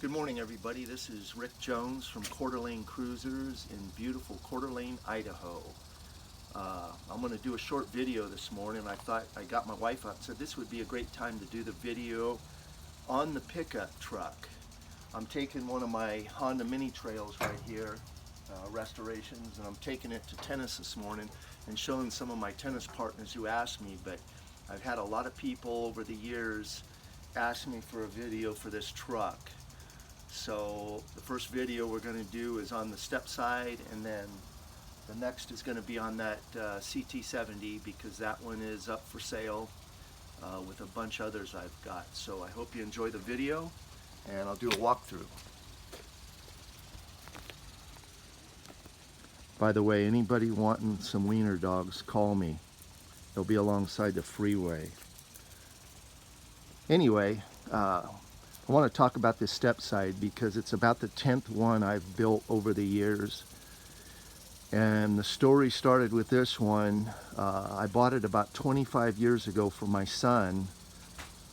Good morning, everybody. This is Rick Jones from Coeur d'Alene Cruisers in beautiful Coeur d'Alene, Idaho. I'm going to do a short video this morning. I thought I got my wife up and said this would be a great time to do the video on the pickup truck. I'm taking one of my Honda Mini Trails right here, restorations, and I'm taking it to tennis this morning and showing some of my tennis partners who asked me, but I've had a lot of people over the years ask me for a video for this truck. So the first video we're going to do is on the Stepside, and then the next is going to be on that CT70 because that one is up for sale with a bunch of others I've got. So I hope you enjoy the video, and I'll do a walkthrough. By the way, anybody wanting some wiener dogs, call me. They'll be alongside the freeway. Anyway, I want to talk about this Stepside because it's about the 10th one I've built over the years. And the story started with this one. I bought it about 25 years ago for my son.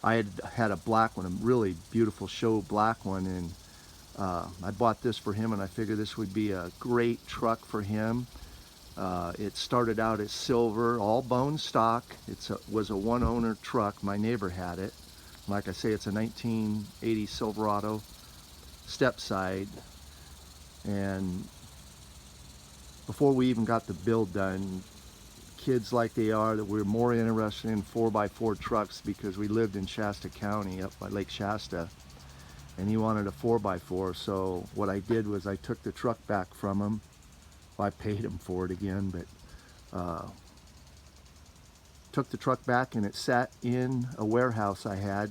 I had a black one, a really beautiful show black one, and I bought this for him, and I figured this would be a great truck for him. It started out as silver, all bone stock. It was a one-owner truck. My neighbor had it. Like I say, it's a 1980 Silverado Stepside, and before we even got the build done, kids like they are, that we're more interested in 4x4 trucks because we lived in Shasta County up by Lake Shasta, and he wanted a 4x4. So what I did was I took the truck back from him. Well, I paid him for it again, but took the truck back, and it sat in a warehouse I had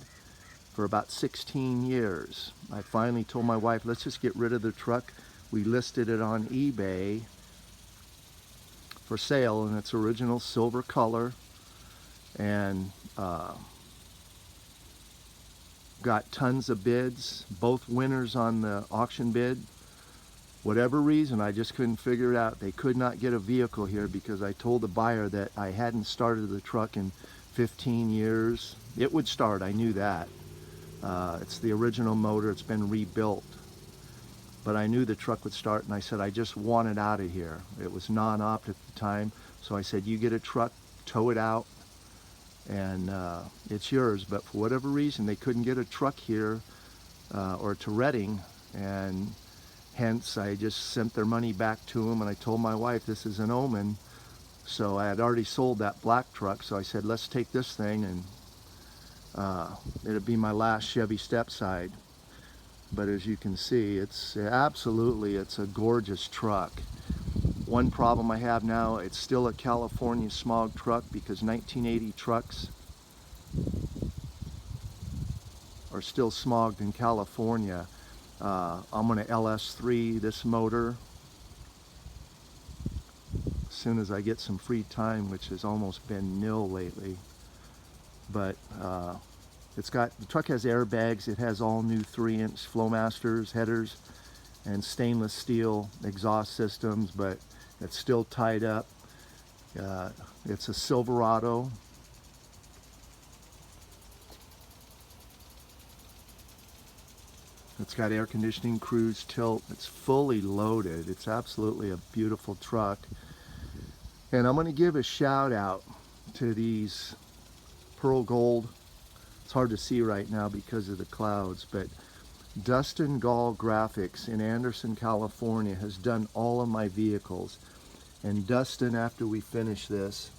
for about 16 years. I finally told my wife, let's just get rid of the truck. We listed it on eBay for sale in its original silver color, and got tons of bids, both winners on the auction bid. Whatever reason, I just couldn't figure it out. They could not get a vehicle here because I told the buyer that I hadn't started the truck in 15 years. It would start, I knew that. It's the original motor, it's been rebuilt. But I knew the truck would start, and I said, I just want it out of here. It was non-opt at the time, so I said, you get a truck, tow it out, and it's yours. But for whatever reason, they couldn't get a truck here or to Redding, and hence, I just sent their money back to them, and I told my wife this is an omen. So I had already sold that black truck, so I said, let's take this thing, and it'll be my last Chevy Stepside. But as you can see, it's a gorgeous truck. One problem I have now, it's still a California smog truck because 1980 trucks are still smogged in California. I'm going to LS3 this motor as soon as I get some free time, which has almost been nil lately. But the truck has airbags. It has all new 3-inch Flowmasters headers and stainless steel exhaust systems, but it's still tied up. It's a Silverado. It's got air conditioning, cruise, tilt. It's fully loaded. It's absolutely a beautiful truck. And I'm going to give a shout out to these pearl gold. It's hard to see right now because of the clouds, but Dustin Gall Graphics in Anderson, California has done all of my vehicles. And Dustin, after we finish this,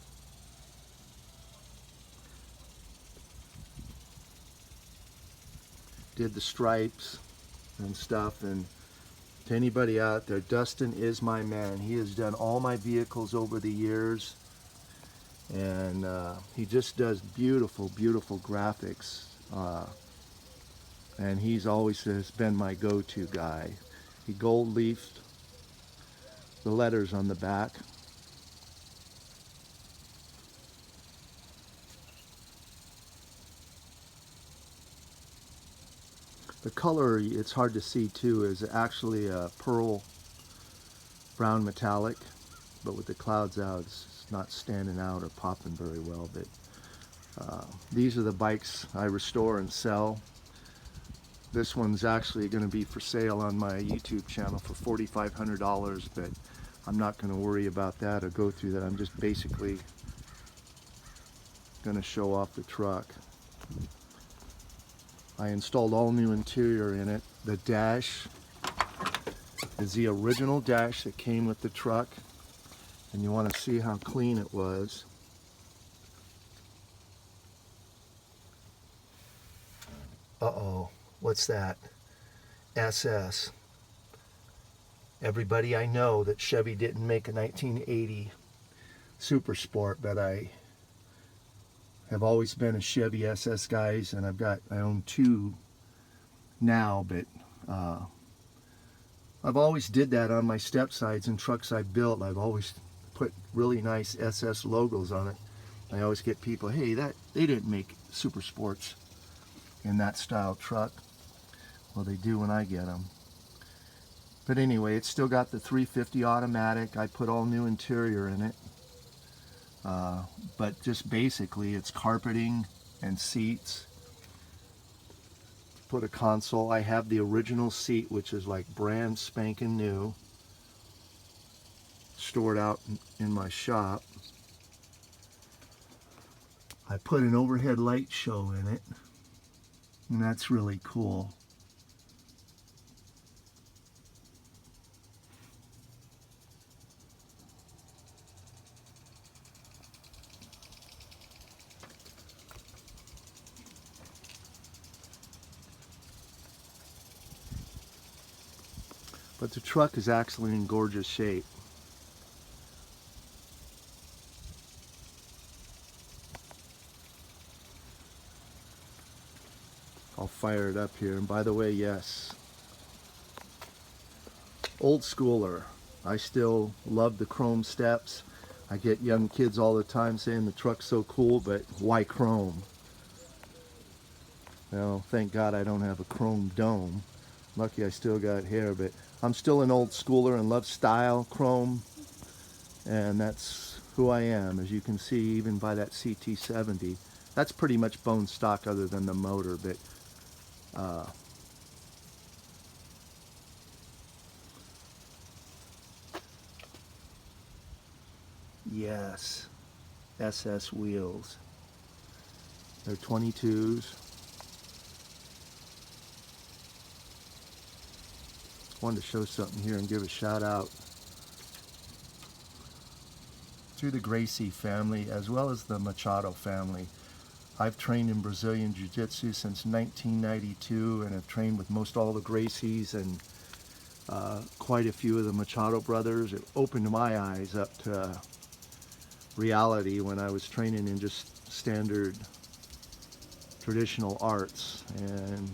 did the stripes and stuff. And to anybody out there, Dustin is my man. He has done all my vehicles over the years, and he just does beautiful, beautiful graphics. And he's always has been my go-to guy. He gold leafed the letters on the back. The color, it's hard to see too, is actually a pearl brown metallic, but with the clouds out, it's not standing out or popping very well. But these are the bikes I restore and sell. This one's actually going to be for sale on my YouTube channel for $4,500, but I'm not going to worry about that or go through that. I'm just basically going to show off the truck. I installed all new interior in it. The dash is the original dash that came with the truck, and you want to see how clean it was. Uh-oh, what's that? SS. Everybody, I know that Chevy didn't make a 1980 Super Sport, but I have always been a Chevy SS guys, and I own two now, but I've always did that on my Stepsides and trucks I built. I've always put really nice SS logos on it. I always get people, hey, that they didn't make Super Sports in that style truck. Well, they do when I get them. But anyway, it's still got the 350 automatic. I put all new interior in it. But just basically it's carpeting and seats. Put a console. I have the original seat, which is like brand spanking new, stored out in my shop. I put an overhead light show in it, and that's really cool. But the truck is actually in gorgeous shape. I'll fire it up here. And by the way, yes, old schooler. I still love the chrome steps. I get young kids all the time saying the truck's so cool, but why chrome? Well, thank God I don't have a chrome dome. Lucky I still got hair, but I'm still an old schooler and love style, chrome, and that's who I am. As you can see, even by that CT70, that's pretty much bone stock other than the motor, but yes, SS wheels. They're 22s. Wanted to show something here and give a shout out to the Gracie family as well as the Machado family. I've trained in Brazilian Jiu-Jitsu since 1992 and have trained with most all the Gracies and quite a few of the Machado brothers. It opened my eyes up to reality when I was training in just standard traditional arts, and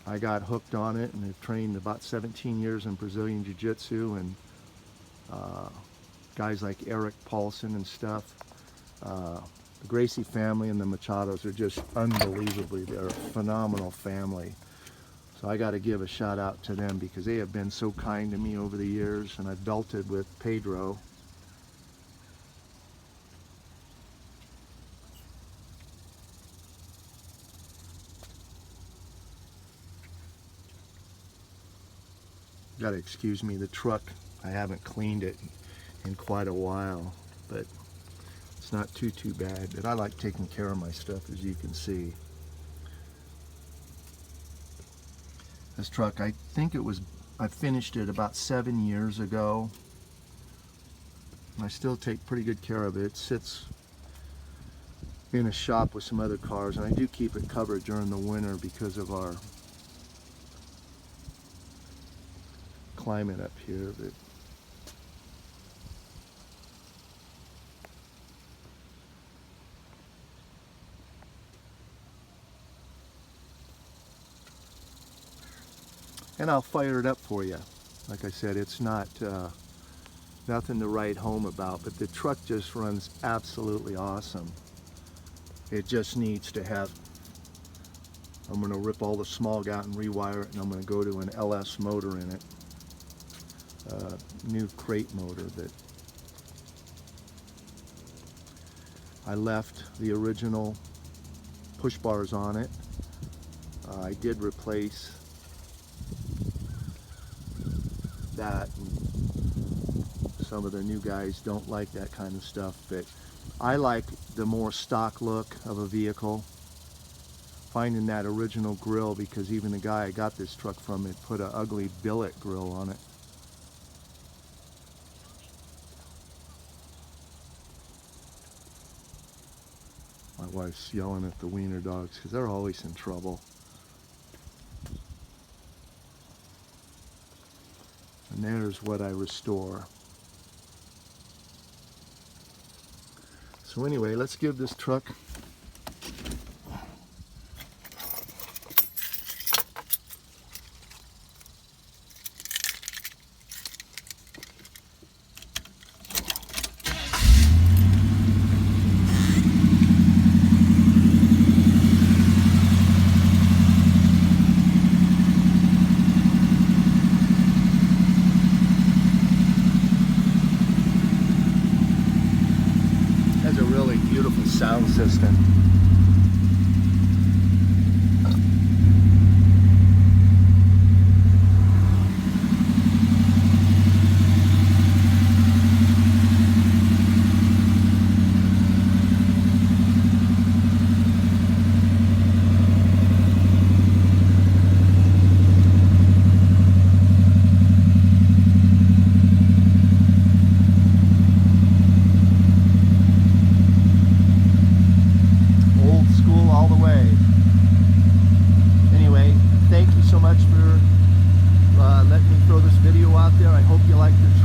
I got hooked on it and have trained about 17 years in Brazilian Jiu-Jitsu, and guys like Eric Paulson and stuff. The Gracie family and the Machados are just unbelievably, they're a phenomenal family. So I got to give a shout out to them because they have been so kind to me over the years, and I've belted with Pedro. Got to excuse me, the truck, I haven't cleaned it in quite a while, but it's not too bad. But I like taking care of my stuff, as you can see. This truck, I think I finished it about 7 years ago. I still take pretty good care of it. It sits in a shop with some other cars, and I do keep it covered during the winter because of our climate up here. But and I'll fire it up for you. Like I said, it's not nothing to write home about, but the truck just runs absolutely awesome. It just needs to have, I'm going to rip all the smog out and rewire it, and I'm going to go to an LS motor in it. New crate motor that I left the original push bars on it. I did replace that. And some of the new guys don't like that kind of stuff, but I like the more stock look of a vehicle. Finding that original grill, because even the guy I got this truck from had put an ugly billet grill on it. My wife's yelling at the wiener dogs because they're always in trouble. And there's what I restore. So anyway, let's give this truck a really beautiful sound system. All the way. Anyway, thank you so much for letting me throw this video out there. I hope you liked the